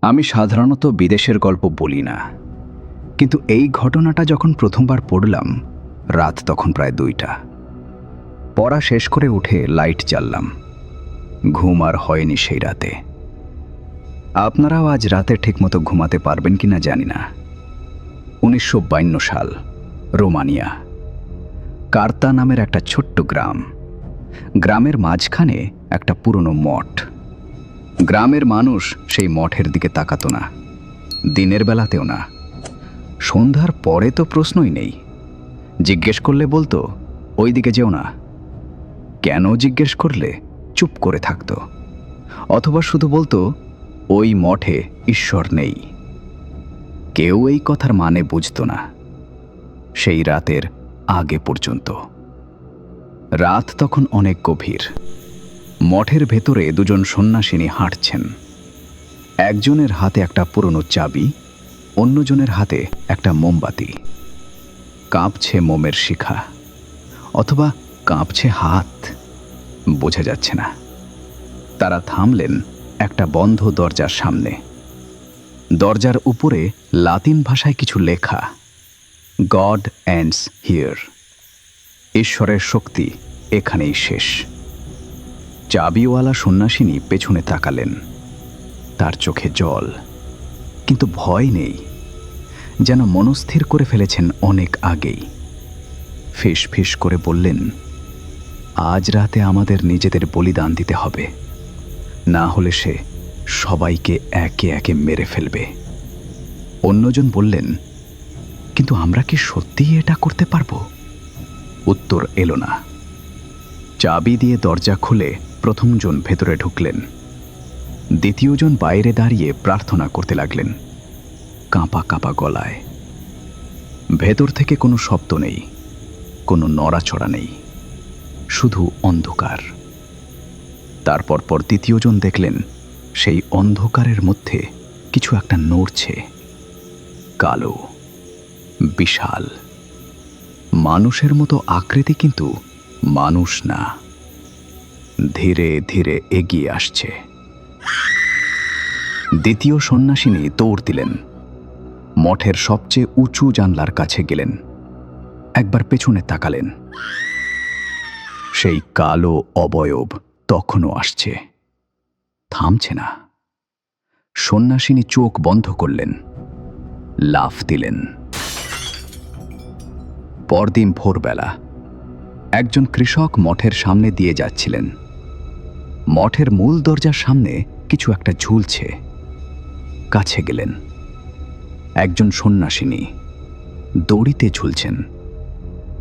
আমি সাধারণত বিদেশের গল্প বলি না, কিন্তু এই ঘটনাটা যখন প্রথমবার পড়লাম, রাত তখন প্রায় 2টা। পড়া শেষ করে উঠে লাইট জ্বাললাম। ঘুম আর হয়নি সেই রাতে। আপনারাও আজ রাতে ঠিকমতো ঘুমাতে পারবেন কিনা জানি না। 1952 সাল, রোমানিয়া। কার্তা নামের একটা ছোট্ট গ্রাম। গ্রামের মাঝখানে একটা পুরনো মঠ। গ্রামের মানুষ সেই মঠের দিকে তাকাতো না, দিনের বেলাতেও না। সন্ধ্যার পরে তো প্রশ্নই নেই। জিজ্ঞেস করলে বলতো, ওই দিকে যেও না। কেন জিজ্ঞেস করলে চুপ করে থাকতো, অথবা শুধু বলতো, ওই মঠে ঈশ্বর নেই। কেউ এই কথার মানে বুঝতো না, সেই রাতের আগে পর্যন্ত। রাত তখন অনেক গভীর। মঠের ভেতরে দুজন সন্ন্যাসিনী হাঁটছেন। একজনের হাতে একটা পুরনো চাবি, অন্যজনের হাতে একটা মোমবাতি। কাঁপছে মোমের শিখা, অথবা কাঁপছে হাত, বোঝা যাচ্ছে না। তারা থামলেন একটা বন্ধ দরজার সামনে। দরজার উপরে লাতিন ভাষায় কিছু লেখা, গড এন্ডস হিয়ার। ঈশ্বরের শক্তি এখানেই শেষ। চাবিওয়ালা সন্ন্যাসিনী পেছনে তাকালেন। তার চোখে জল, কিন্তু ভয় নেই, যেন মনস্থির করে ফেলেছেন অনেক আগেই। ফিস ফিস করে বললেন, আজ রাতে আমাদের নিজেদের বলিদান দিতে হবে, না হলে সে সবাইকে একে একে মেরে ফেলবে। অন্যজন বললেন, কিন্তু আমরা কি সত্যিই এটা করতে পারবো? উত্তর এলো না। চাবি দিয়ে দরজা খুলে প্রথমজন ভেতরে ঢুকলেন। দ্বিতীয়জন বাইরে দাঁড়িয়ে প্রার্থনা করতে লাগলেন, কাঁপা কাঁপা গলায়। ভেতর থেকে কোনো শব্দ নেই, কোনো নড়াচড়া নেই, শুধু অন্ধকার। তারপর তৃতীয়জন দেখলেন, সেই অন্ধকারের মধ্যে কিছু একটা নড়ছে, কালো, বিশাল, মানুষের মতো আকৃতি, কিন্তু মানুষ না। ধীরে ধীরে এগিয়ে আসছে। দ্বিতীয় সন্ন্যাসিনী দৌড় দিলেন। মঠের সবচেয়ে উঁচু জানলার কাছে গেলেন। একবার পেছনে তাকালেন। সেই কালো অবয়ব তখনও আসছে, থামছে না। সন্ন্যাসিনী চোখ বন্ধ করলেন, লাফ দিলেন। পরদিন ভোরবেলা একজন কৃষক মঠের সামনে দিয়ে যাচ্ছিলেন। মঠের মূল দরজার সামনে কিছু একটা ঝুলছে। কাছে গেলেন। একজন সন্ন্যাসিনী দড়িতে ঝুলছেন,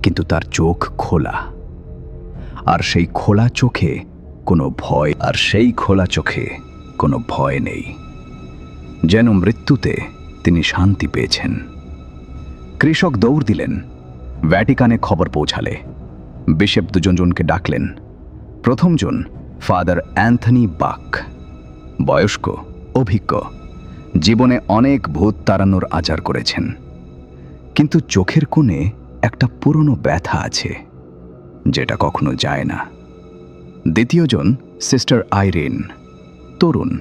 কিন্তু তার চোখ খোলা। আর সেই খোলা চোখে কোনো ভয় নেই, যেন মৃত্যুতে তিনি শান্তি পেয়েছেন। কৃষক দৌড় দিলেন। ভ্যাটিকানে খবর পৌঁছালে বিশপ দুজনকে ডাকলেন। প্রথমজন ফাদার অ্যান্থনি বাক, বয়স্ক, অভিজ্ঞ, জীবনে অনেক ভূত তাড়ানোর আচার করেছেন, কিন্তু চোখের কোণে একটা পুরনো ব্যথা আছে, যেটা কখনো যায় না। দ্বিতীয়জন সিস্টার আইরিন, তরুণ,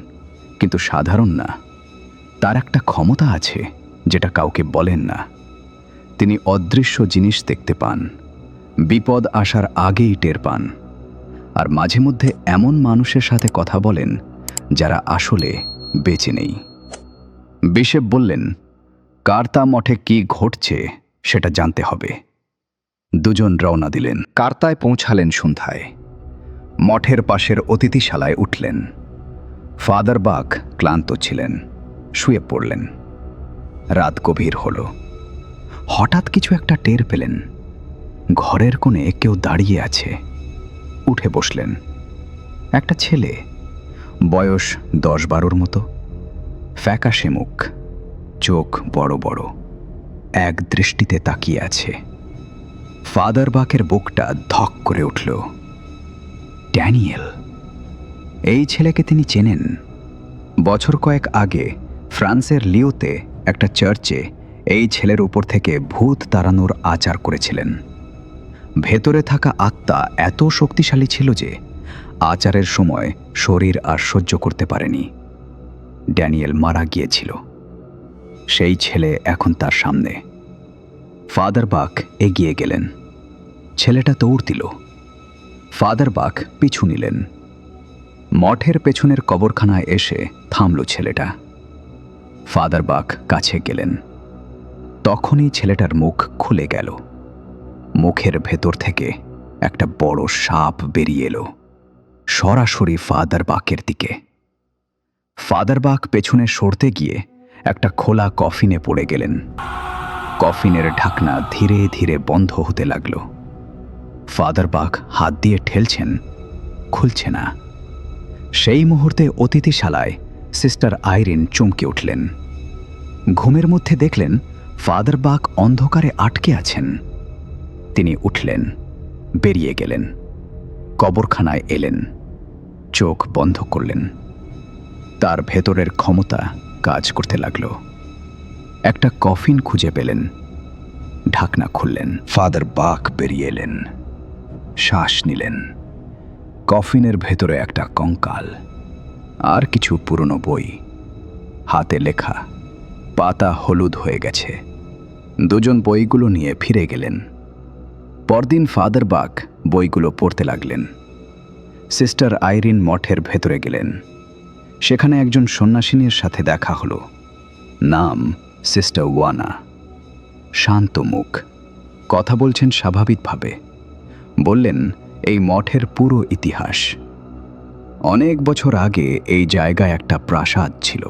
কিন্তু সাধারণ না। তার একটা ক্ষমতা আছে যেটা কাউকে বলেন না। তিনি অদৃশ্য জিনিস দেখতে পান, বিপদ আসার আগেই টের পান, আর মাঝে মধ্যে এমন মানুষের সাথে কথা বলেন যারা আসলে বেঁচে নেই। বিশপ বললেন, কার্তা মঠে কি ঘটছে সেটা জানতে হবে। দুজন রওনা দিলেন। কার্তায় পৌঁছালেন সন্ধ্যায়। মঠের পাশের অতিথিশালায় উঠলেন। ফাদার বাক ক্লান্ত ছিলেন, শুয়ে পড়লেন। রাত গভীর হল। হঠাৎ কিছু একটা টের পেলেন। ঘরের কোণে কেউ দাঁড়িয়ে আছে। উঠে বসলেন। একটা ছেলে, বয়স 10-12 মতো, ফ্যাকাশে মুখ, চোখ বড় বড়, এক দৃষ্টিতে তাকিয়ে আছে। ফাদার বাকের বুকটা ধক করে উঠল। ড্যানিয়েল! এই ছেলেকে তিনি চেনেন। বছর কয়েক আগে ফ্রান্সের লিওতে একটা চার্চে এই ছেলের উপর থেকে ভূত তাড়ানোর আচার করেছিলেন। ভেতরে থাকা আত্মা এত শক্তিশালী ছিল যে আচারের সময় শরীর আর সহ্য করতে পারেনি। ড্যানিয়েল মারা গিয়েছিল। সেই ছেলে এখন তার সামনে। ফাদার বাক এগিয়ে গেলেন। ছেলেটা দৌড় দিল। ফাদার বাক পিছু নিলেন। মঠের পেছনের কবরখানায় এসে থামল ছেলেটা। ফাদার বাক কাছে গেলেন। তখনই ছেলেটার মুখ খুলে গেল। মুখের ভেতর থেকে একটা বড় সাপ বেরিয়ে এলো, সরাসরি ফাদার বাকের দিকে। ফাদার বাক পেছনে সরতে গিয়ে একটা খোলা কফিনে পড়ে গেলেন। কফিনের ঢাকনা ধীরে ধীরে বন্ধ হতে লাগল। ফাদার বাক হাত দিয়ে ঠেলছেন, খুলছে না। সেই মুহূর্তে অতিথিশালায় সিস্টার আইরিন চমকে উঠলেন। ঘুমের মধ্যে দেখলেন ফাদার বাক অন্ধকারে আটকে আছেন। তিনি উঠলেন, বেরিয়ে গেলেন, কবরখানায় এলেন, চোখ বন্ধ করলেন। তার ভেতরের ক্ষমতা কাজ করতে লাগল। একটা কফিন খুঁজে পেলেন, ঢাকনা খুললেন। ফাদার বাক বেরিয়ে এলেন, শ্বাস নিলেন। কফিনের ভেতরে একটা কঙ্কাল আর কিছু পুরনো বই, হাতে লেখা, পাতা হলুদ হয়ে গেছে। দুজন বইগুলো নিয়ে ফিরে গেলেন। পরদিন ফাদার বাক বইগুলো পড়তে লাগলেন। সিস্টার আইরিন মঠের ভেতরে গেলেন। সেখানে একজন সন্ন্যাসিনীর সাথে দেখা হলো। নাম সিস্টার ওয়ানা। শান্ত মুখ, কথা বলছেন স্বাভাবিকভাবে। বললেন এই মঠের পুরো ইতিহাস। অনেক বছর আগে এই জায়গায় একটা প্রাসাদ ছিল।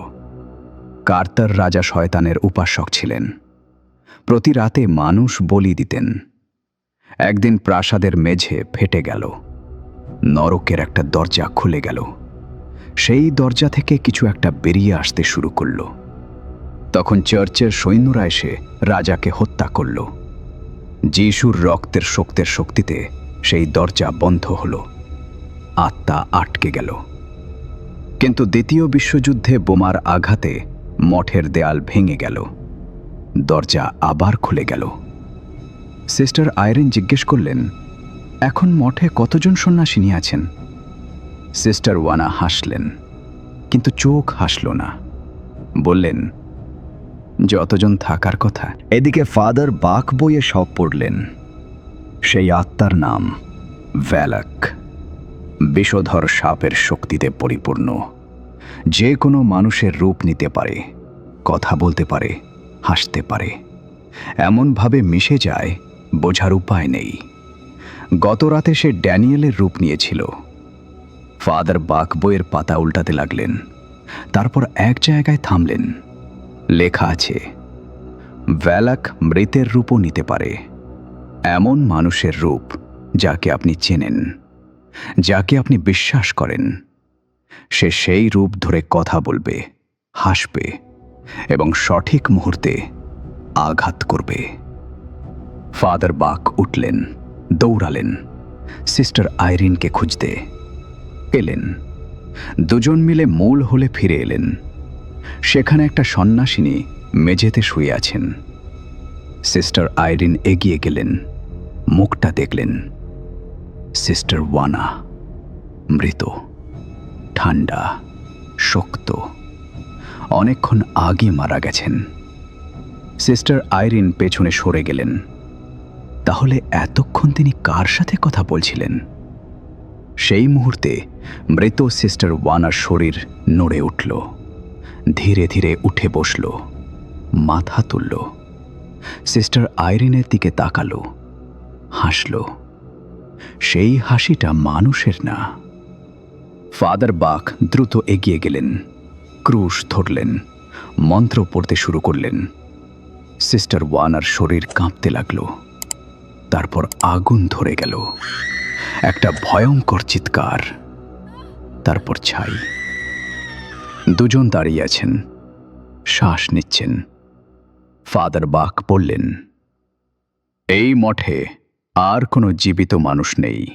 কার্তার রাজা শয়তানের উপাসক ছিলেন। প্রতি রাতে মানুষ বলি দিতেন। একদিন প্রাসাদের মেঝে ফেটে গেল। নরকের একটা দরজা খুলে গেল। সেই দরজা থেকে কিছু একটা বেরিয়ে আসতে শুরু করল। তখন চার্চের সৈন্যরা এসে রাজাকে হত্যা করল। যিশুর রক্তের শক্তিতে সেই দরজা বন্ধ হল। আত্মা আটকে গেল। কিন্তু দ্বিতীয় বিশ্বযুদ্ধে বোমার আঘাতে মঠের দেয়াল ভেঙে গেল। দরজা আবার খুলে গেল। সিস্টার আইরিন জিজ্ঞেস করলেন, এখন মঠে কতজন সন্ন্যাসিনী আছেন? সিস্টার ওয়ানা হাসলেন, কিন্তু চোখ হাসল না। বললেন, যতজন থাকার কথা। এদিকে ফাদার বাক বইয়ে সব পড়লেন। সেই আত্মার নাম ভ্যালাক। বিষধর সাপের শক্তিতে পরিপূর্ণ। যে কোনো মানুষের রূপ নিতে পারে, কথা বলতে পারে, হাসতে পারে। এমনভাবে মিশে যায় বোঝার উপায় নেই। গত রাতে সে ড্যানিয়েলের রূপ নিয়েছিল। ফাদার বাক বইয়ের পাতা উল্টাতে লাগলেন। তারপর এক জায়গায় থামলেন। লেখা আছে, ভ্যালাক মৃতের রূপও নিতে পারে। এমন মানুষের রূপ যাকে আপনি চেনেন, যাকে আপনি বিশ্বাস করেন। সে সেই রূপ ধরে কথা বলবে, হাসবে এবং সঠিক মুহূর্তে আঘাত করবে। ফাদার বাক উঠলেন, দৌড়ালেন সিস্টার আইরিনকে খুঁজতে। এলেন। দুজন মিলে মূল হলে ফিরে এলেন। সেখানে একটা সন্ন্যাসিনী মেঝেতে শুয়ে আছেন। সিস্টার আইরিন এগিয়ে গেলেন, মুখটা দেখলেন। সিস্টার ওয়ানা, মৃত, ঠান্ডা, শক্ত, অনেকক্ষণ আগে মারা গেছেন। সিস্টার আইরিন পেছনে সরে গেলেন। তাহলে এতক্ষণ তিনি কার সাথে কথা বলছিলেন? সেই মুহূর্তে মৃত সিস্টার ওয়ানার শরীর নড়ে উঠল। ধীরে ধীরে উঠে বসল, মাথা তুলল, সিস্টার আইরিনের দিকে তাকালো, হাসল। সেই হাসিটা মানুষের না। ফাদার বাক দ্রুত এগিয়ে গেলেন, ক্রুশ ধরলেন, মন্ত্র পড়তে শুরু করলেন। সিস্টার ওয়ানার শরীর কাঁপতে লাগলো। তারপর আগুন ধরে গেল। একটা ভয়ঙ্কর চিৎকার, তারপর ছাই। দুজন দাঁড়িয়ে আছেন, শ্বাস নিচ্ছেন। ফাদার বাক বললেন, এই মঠে আর কোনো জীবিত মানুষ নেই।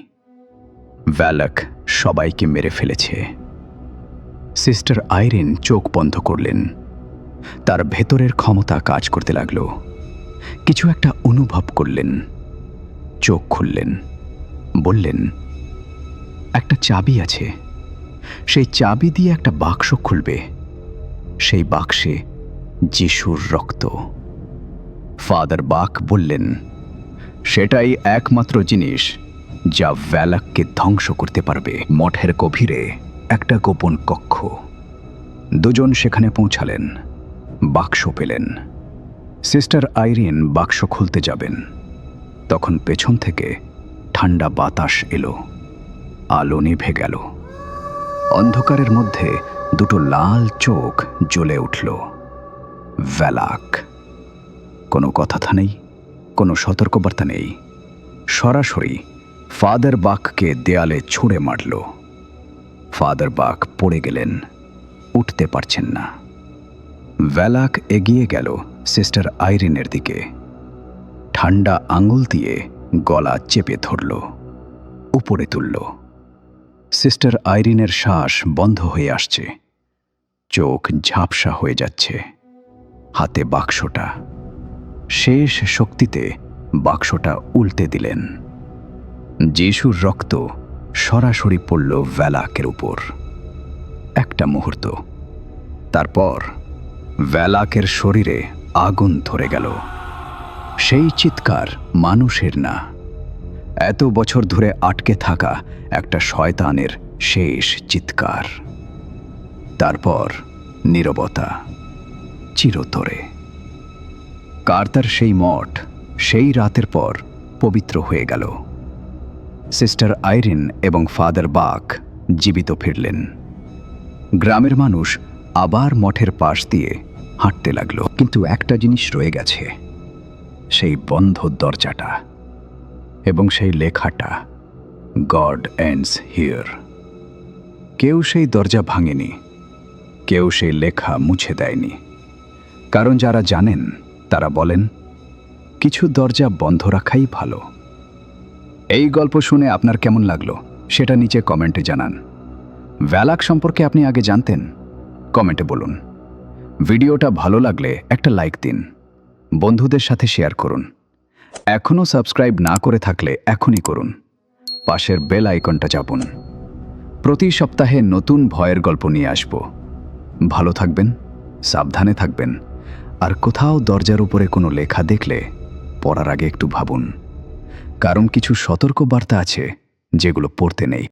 ভ্যালাক সবাইকে মেরে ফেলেছে। সিস্টার আইরিন চোখ বন্ধ করলেন। তার ভেতরের ক্ষমতা কাজ করতে লাগল। কিছু একটা অনুভব করলেন। চোখ খুললেন, বললেন, একটা চাবি আছে। সেই চাবি দিয়ে একটা বাক্স খুলবে। সেই বাক্সে যিশুর রক্ত। ফাদার বাক বললেন, সেটাই একমাত্র জিনিস যা ভ্যালাককে ধ্বংস করতে পারবে। মঠের গভীরে একটা গোপন কক্ষ। দুজন সেখানে পৌঁছালেন, বাক্স পেলেন। সিস্টার আইরিন বাক্স খুলতে যাবেন, তখন পেছন থেকে ঠান্ডা বাতাস এলো, আলো নিভে গেল। অন্ধকারের মধ্যে দুটো লাল চোখ জ্বলে উঠল। ভ্যালাক। কোনো কথা নেই, কোনো সতর্কবার্তা নেই, সরাসরি ফাদার বাককে দেয়ালে ছুঁড়ে মারল। ফাদার বাক পড়ে গেলেন, উঠতে পারছেন না। ভ্যালাক এগিয়ে গেল সিস্টার আইরিনের দিকে, ঠান্ডা আঙুল দিয়ে গলা চেপে ধরল, উপরে তুলল। সিস্টার আইরিনের শ্বাস বন্ধ হয়ে আসছে, চোখ ঝাপসা হয়ে যাচ্ছে। হাতে বাক্সটা। শেষ শক্তিতে বাক্সটা উল্টে দিলেন। যিশুর রক্ত সরাসরি পড়ল ভ্যালাকের উপর। একটা মুহূর্ত, তারপর ভ্যালাকের শরীরে আগুন ধরে গেল। সেই চিৎকার মানুষের না, এত বছর ধরে আটকে থাকা একটা শয়তানের শেষ চিৎকার। তারপর নীরবতা, চিরতরে। কার্তার সেই মঠ সেই রাতের পর পবিত্র হয়ে গেল। সিস্টার আইরিন এবং ফাদার বাক জীবিত ফিরলেন। গ্রামের মানুষ আবার মঠের পাশ দিয়ে হাঁটতে লাগলো। কিন্তু একটা জিনিস রয়ে গেছে, সেই বন্ধ দরজাটা এবং সেই লেখাটা, গড এন্ডস হিয়ার। কেউ সেই দরজা ভাঙেনি, কেউ সেই লেখা মুছে দেয়নি। কারণ যারা জানেন তারা বলেন, কিছু দরজা বন্ধ রাখাই ভালো। এই গল্প শুনে আপনার কেমন লাগলো সেটা নিচে কমেন্টে জানান। ভ্যালাক সম্পর্কে আপনি আগে জানতেন? কমেন্টে বলুন। ভিডিওটা ভালো লাগলে একটা লাইক দিন, বন্ধুদের সাথে শেয়ার করুন। এখনও সাবস্ক্রাইব না করে থাকলে এখনই করুন। পাশের বেল আইকনটা চাপুন। প্রতি সপ্তাহে নতুন ভয়ের গল্প নিয়ে আসব। ভালো থাকবেন, সাবধানে থাকবেন, আর কোথাও দরজার উপরে কোনো লেখা দেখলে পড়ার আগে একটু ভাবুন, কারণ কিছু সতর্ক বার্তা আছে যেগুলো পড়তে নেই।